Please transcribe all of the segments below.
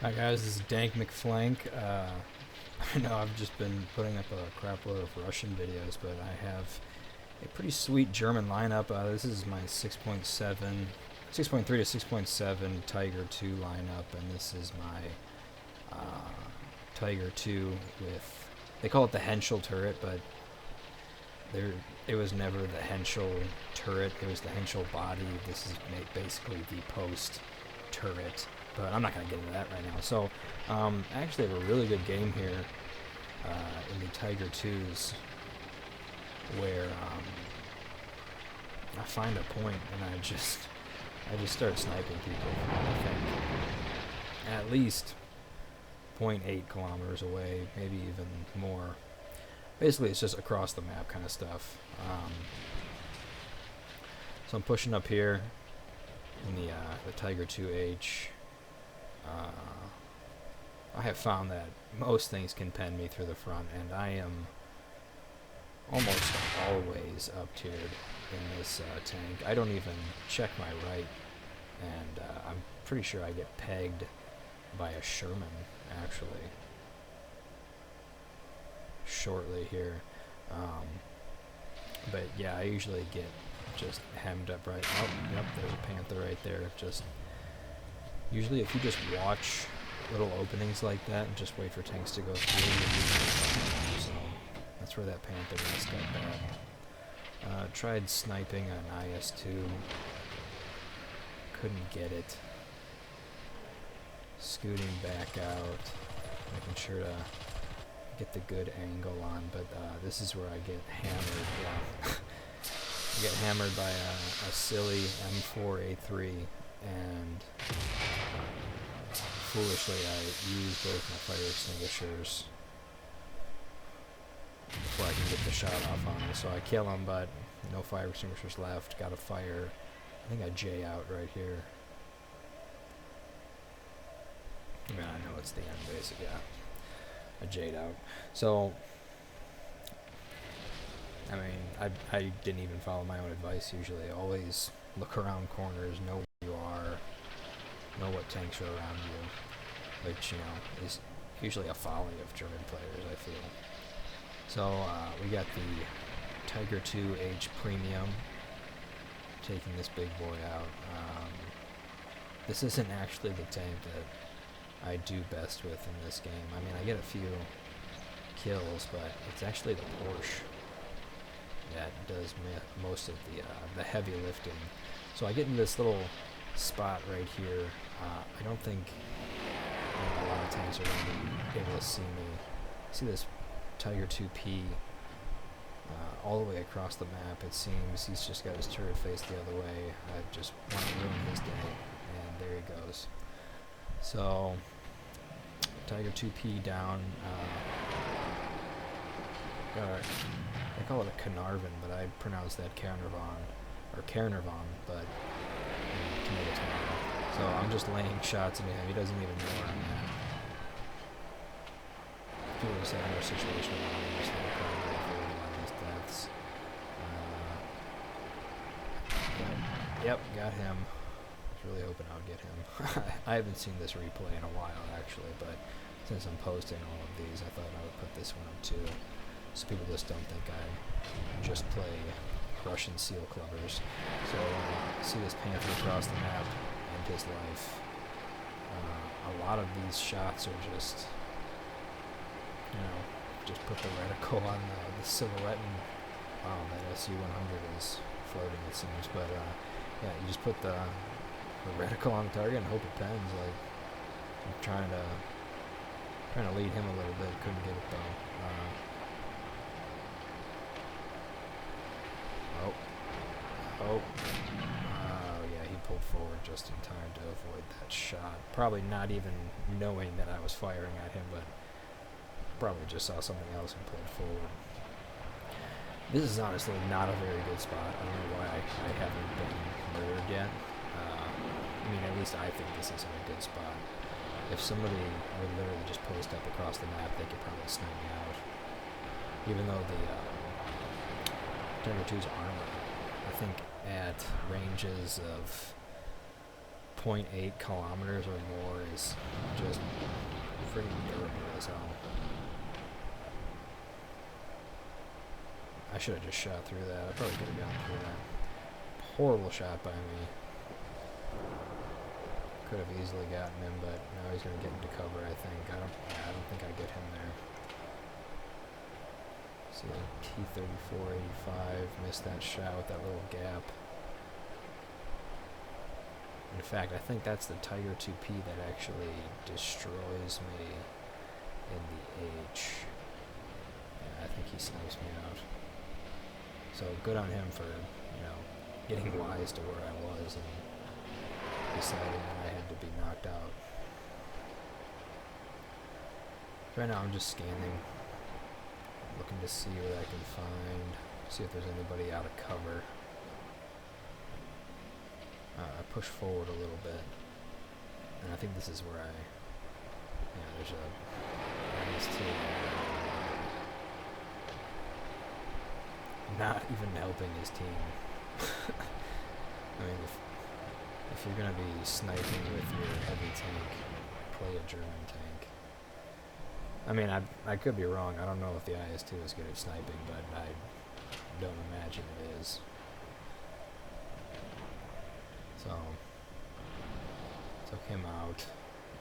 Hi guys, this is Dank McFlank. I know I've just been putting up a crap load of Russian videos, but I have a pretty sweet German lineup. This is my 6.7, 6.3 to 6.7 Tiger 2 lineup, and this is my Tiger 2 with, they call it the Henschel turret, but it was never the Henschel turret, it was the Henschel body. This is basically the post turret, but I'm not going to get into that right now. So I actually have a really good game here in the Tiger 2s where I find a point and I just start sniping people from, I think, at least 0.8 kilometers away, maybe even more. Basically, it's just across the map kind of stuff. So I'm pushing up here in the Tiger 2H. I have found that most things can pen me through the front, and I am almost always up-tiered in this tank. I don't even check my right, and I'm pretty sure I get pegged by a Sherman, actually, shortly here. But yeah, I usually get just hemmed up right. Oh, yep, there's a Panther right there. Just usually, if you just watch little openings like that and just wait for tanks to go through, so that's where that Panther messed up bad. Tried sniping on IS-2, couldn't get it. Scooting back out, making sure to get the good angle on, but this is where I get hammered. Yeah. I get hammered by a silly M4A3, and foolishly I use both my fire extinguishers before I can get the shot off on him. So I kill him, but no fire extinguishers left. Got a fire. I think I J out right here. Yeah, I know it's the end basic, yeah. I J'd out. So, I mean, I didn't even follow my own advice usually. Always look around corners, know where you are, know what tanks are around you, which, you know, is usually a folly of German players, I feel. So, we got the Tiger 2H Premium taking this big boy out. This isn't actually the tank that I do best with in this game. I mean, I get a few kills, but it's actually the Porsche that does most of the heavy lifting. So I get in this little spot right here. I don't think a lot of tanks are going to be able to see me. See this Tiger 2P all the way across the map. It seems he's just got his turret faced the other way. I just want to ruin his day, and there he goes. So Tiger 2P down. They call it a Carnarvon, but I pronounce that Carnarvon, or Carnarvon, but tomato tomato. So I'm just laying shots into him. He doesn't even know where I'm at. People just have no situation around him. Just like a lot of these deaths. Yep, got him. I was really hoping I would get him. I haven't seen this replay in a while, actually, but since I'm posting all of these, I thought I would put this one up too, so people just don't think I just play Russian seal clubbers. So see this Panther across the map and his life. A lot of these shots are just, you know, just put the reticle on the silhouette, and wow, that SU-100 is floating, it seems, but yeah, you just put the reticle on the target and hope it pens. Like, I'm trying to lead him a little bit, couldn't get it though. Yeah, he pulled forward just in time to avoid that shot. Probably not even knowing that I was firing at him, but probably just saw something else and pulled forward. This is honestly not a very good spot. I don't know why I haven't been murdered yet. I mean, at least I think this isn't a good spot. If somebody would literally just post up across the map, they could probably snipe me out. Even though the Tiger 2's armor, I think at ranges of 0.8 kilometers or more is just freaking durable as hell. I should have just shot through that. I probably could have gotten through that. Horrible shot by me. Could have easily gotten him, but now he's gonna get into cover. I think. I don't think I get him there. See, T-34-85 missed that shot with that little gap. In fact, I think that's the Tiger 2P that actually destroys me in the H. Yeah, I think he snipes me out. So good on him for, you know, getting wise to where I was and deciding that I had to be knocked out. Right now I'm just scanning, looking to see what I can find, see if there's anybody out of cover. I push forward a little bit, and I think this is where there's a IS-2 not even helping his team. I mean, if you're going to be sniping with your heavy tank, play a German tank. I mean, I could be wrong. I don't know if the IS-2 is good at sniping, but I don't imagine it is. So, took him out.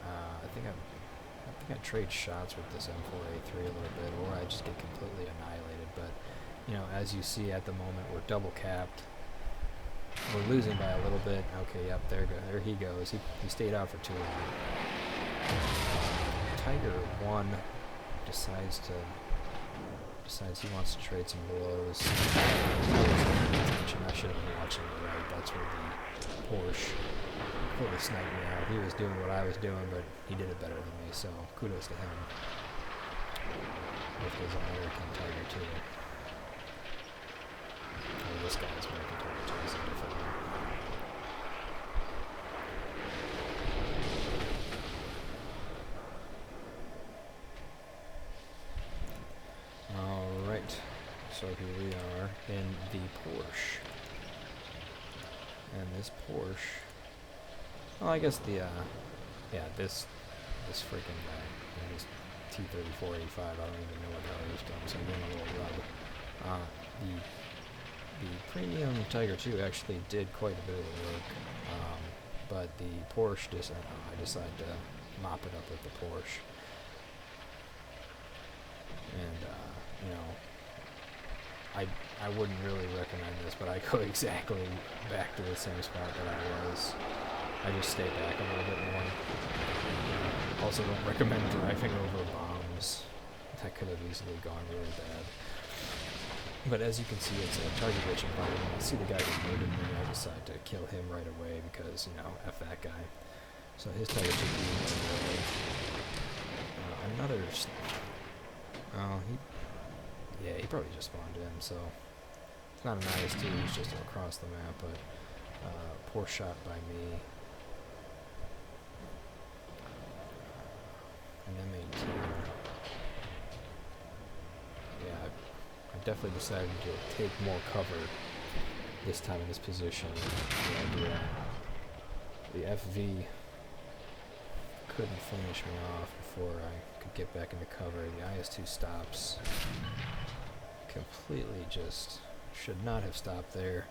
I think I trade shots with this M4A3 a little bit, or I just get completely annihilated. But, you know, as you see at the moment, we're double capped. We're losing by a little bit. Okay, yep, there he goes. He stayed out for too long. Tiger 1 decides he wants to trade some blows. I should have been watching the right. That's where the Porsche completely sniped me out. He was doing what I was doing, but he did it better than me, so kudos to him with his American Tiger 2. Oh, this guy's American Tiger 2 is a different one. Alright, so here we are in the Porsche. And this Porsche, well, I guess the, this freaking guy, this T-34-85, I don't even know what the hell he was doing, so I'm doing a little rub. The premium Tiger 2 actually did quite a bit of the work, but the Porsche, I decided to mop it up with the Porsche. And, you know, I wouldn't really recommend this, but I go exactly back to the same spot that I was. I just stay back a little bit more. Also don't recommend driving over bombs. That could have easily gone really bad. But as you can see, it's a target rich environment. I see the guy who murdered me, I decide to kill him right away because, you know, F that guy. So his target should be right away. Another... Oh, he probably just spawned in, so it's not an IS-2, he's just across the map, but poor shot by me. An M18. Yeah, I definitely decided to take more cover this time in this position. The FV couldn't finish me off before I could get back into cover. The IS-2 stops. Completely just should not have stopped there.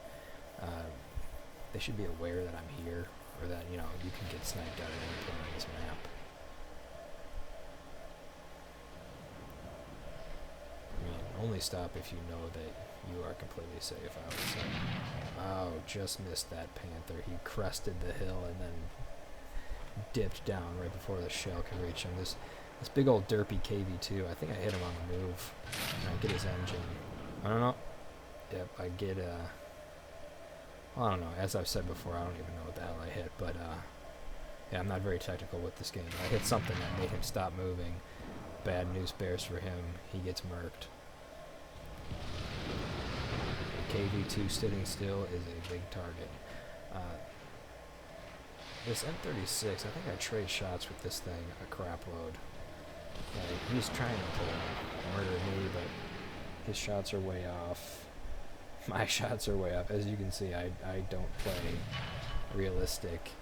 They should be aware that I'm here, or that, you know, you can get sniped out at any point on this map. I mean, only stop if you know that you are completely safe, I would say. Oh, just missed that Panther. He crested the hill and then dipped down right before the shell could reach him. This big old derpy KV2, I think I hit him on the move. And I get his engine. I don't know. Yep, I get, well, I don't know. As I've said before, I don't even know what the hell I hit. But, yeah, I'm not very technical with this game. I hit something that made him stop moving. Bad news bears for him. He gets murked. KV2 sitting still is a big target. This M36, I think I trade shots with this thing a crap load. He's trying to murder me, but his shots are way off. My shots are way off. As you can see, I don't play realistic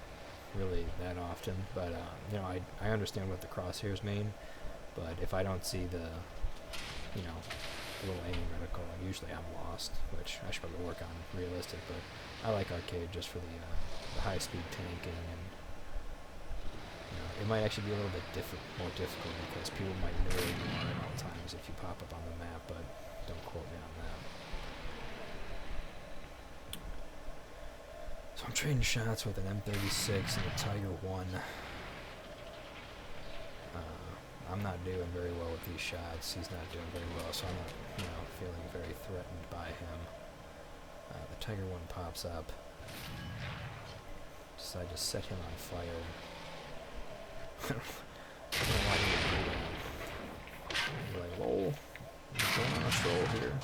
really that often, but you know, I understand what the crosshairs mean, but if I don't see the, you know, little aiming reticle, usually I'm lost, which I should probably work on realistic, but I like arcade just for the high-speed tanking, and you know, it might actually be a little bit more difficult because people might know where you are at all times if you pop up on the map, but don't quote me on that. So I'm trading shots with an M36 and a Tiger 1. I'm not doing very well with these shots. He's not doing very well, so I'm not, you know, feeling very threatened by him. The Tiger 1 pops up. Decide to set him on fire. I don't know why he would do that. You're like, lol, he's going on a stroll here.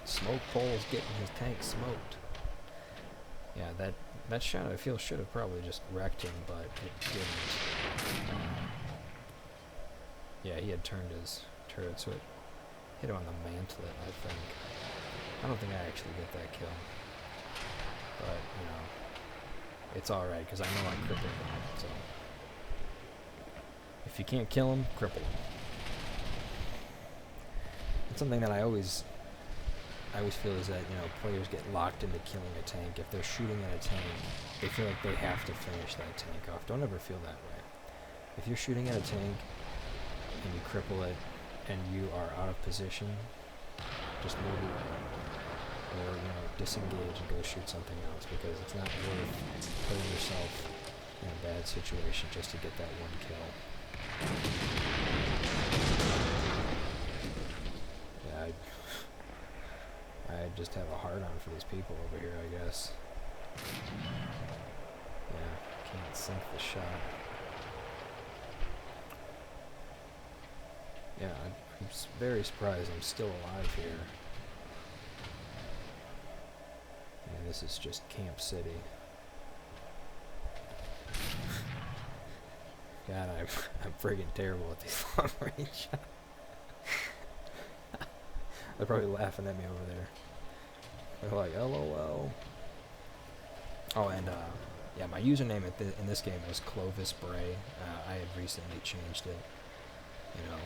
Smoke pole's getting his tank smoked. Yeah, that shot I feel should have probably just wrecked him, but it didn't. Yeah, he had turned his turret, so it hit him on the mantlet, I think. I don't think I actually get that kill. But, you know, it's alright, because I know I crippled him, so. If you can't kill him, cripple him. It's something that I always feel is that, you know, players get locked into killing a tank. If they're shooting at a tank, they feel like they have to finish that tank off. Don't ever feel that way. If you're shooting at a tank and you cripple it and you are out of position, just move away. Or, you know, disengage and go shoot something else, because it's not worth putting yourself in a bad situation just to get that one kill. Yeah, I just have a hard on for these people over here, I guess. Yeah, can't sink the shot. Yeah, I'm very surprised I'm still alive here. And this is just Camp City. God, I'm friggin' terrible at these long range shots. They're probably laughing at me over there. They're like, LOL. Oh, and yeah, my username in this game was Clovis Bray. I had recently changed it. You know,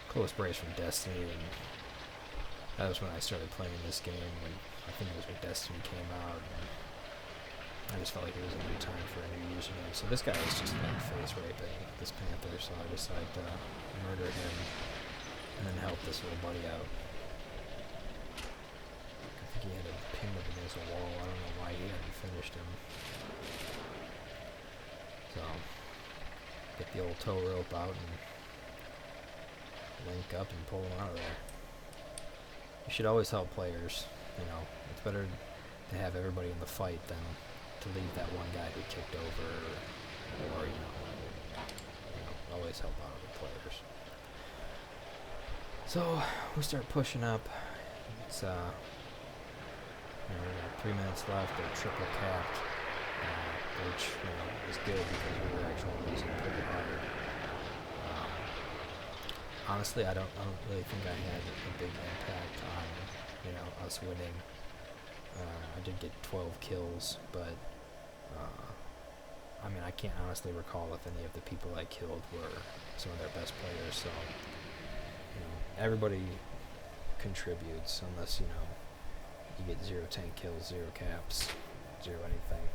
Clovis Bray is from Destiny, and that was when I started playing this game, when I think it was when Destiny came out, and I just felt like it was a new time for a new username. So this guy was just like face raping this Panther, so I decided to murder him and then help this little buddy out. I think he had him pinned up against a wall. I don't know why he hadn't finished him. So, get the old tow rope out and link up and pull him out of there. You should always help players, you know. It's better to have everybody in the fight than to leave that one guy who kicked over, or you know, always help out other players. So, we start pushing up. It's, you know, we got 3 minutes left. They're triple capped, which, you know, is good because we were actually losing pretty hard. Honestly, I don't really think I had a big impact on, you know, us winning. I did get 12 kills, but, I mean, I can't honestly recall if any of the people I killed were some of their best players, so, you know, everybody contributes, unless, you know, you get 0 tank kills, 0 caps, 0 anything.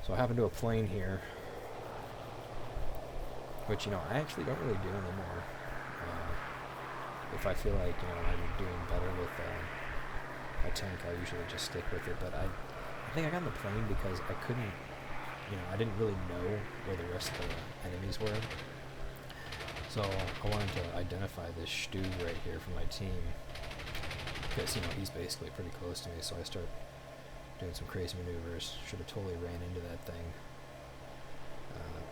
So I happened to a plane here, which, you know, I actually don't really do anymore. If I feel like, you know, I'm doing better with a tank, I'll usually just stick with it. But I think I got on the plane because I couldn't, you know, I didn't really know where the rest of the enemies were. So I wanted to identify this Stu right here from my team, because, you know, he's basically pretty close to me. So I start doing some crazy maneuvers. Should have totally ran into that thing.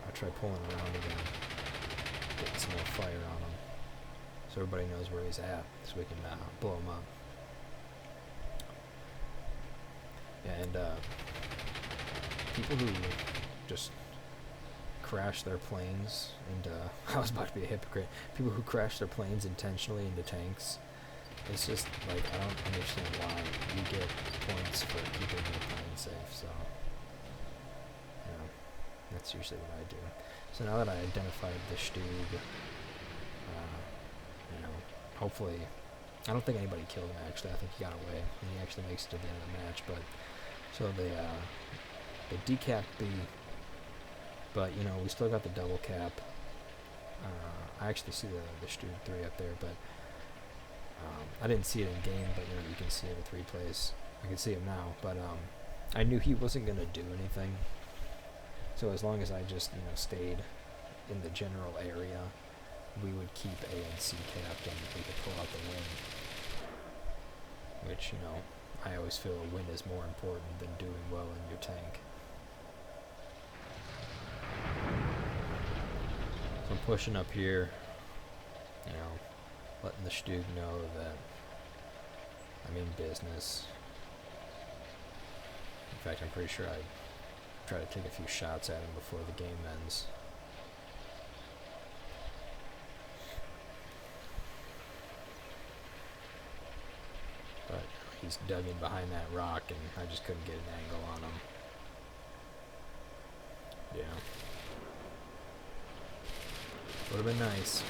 I try pulling around again, getting some more fire on him, so everybody knows where he's at, so we can blow him up. Yeah, and people who just crash their planes into, I was about to be a hypocrite, people who crash their planes intentionally into tanks, it's just, like, I don't understand why. You get points for keeping your plane safe, so, you know. That's usually what I do. So now that I identified the Stug, hopefully, I don't think anybody killed him actually. I think he got away, and he actually makes it to the end of the match. But so they decapped B, but we still got the double cap. I actually see the Stug 3 up there, but I didn't see it in game. But you can see it with replays. I can see him now, but I knew he wasn't gonna do anything. So as long as I just stayed in the general area, we would keep A and C capped, and we could pull out the win. Which I always feel a win is more important than doing well in your tank. So I'm pushing up here, letting the Stug know that I'm in business. In fact, I'm pretty sure I try to take a few shots at him before the game ends. But he's dug in behind that rock, and I just couldn't get an angle on him. Yeah. Would have been nice.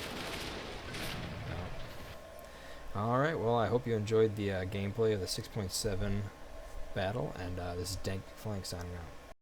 No. Alright, well, I hope you enjoyed the gameplay of the 6.7 battle, and this is Dank McFlank signing out.